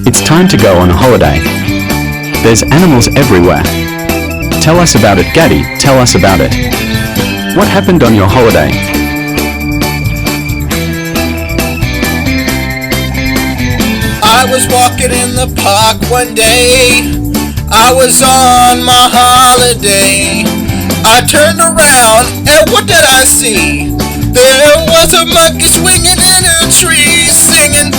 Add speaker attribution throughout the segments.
Speaker 1: It's time to go on a holiday. There's animals everywhere. Tell us about it, Gaddy, tell us about it. What happened on your holiday?
Speaker 2: I was walking in the park one day. I was on my holiday. I turned around and what did I see? There was a monkey swinging in a tree singing.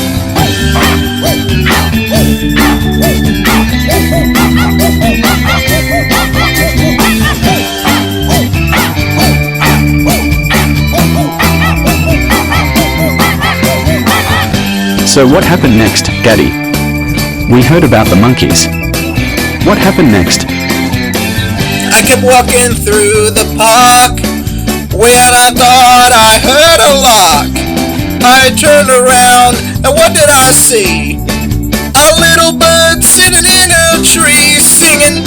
Speaker 1: So what happened next, Gaddy? We heard about the monkeys. What happened next?
Speaker 2: I kept walking through the park when I thought I heard a lock. I turned around and what did I see? A little bird sitting in a tree singing.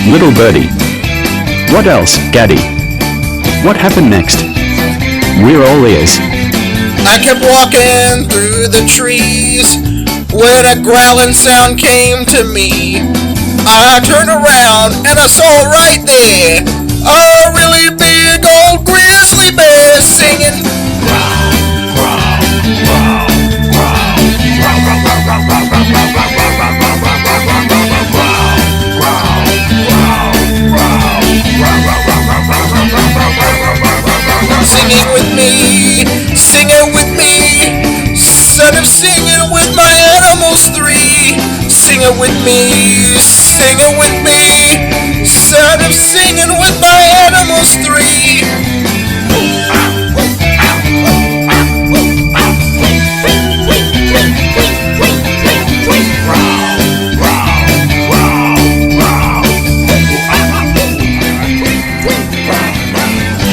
Speaker 1: Little birdie. What else, Gaddy? What happened next? We're all ears.
Speaker 2: I kept walking through the trees when a growling sound came to me. I turned around and I saw right there a really big old grizzly bear singing. Singing with me, singing with me, son of singing with my animals three. Singing with me, singing with me, son of singing with my animals three.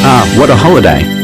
Speaker 1: Ah, what a holiday.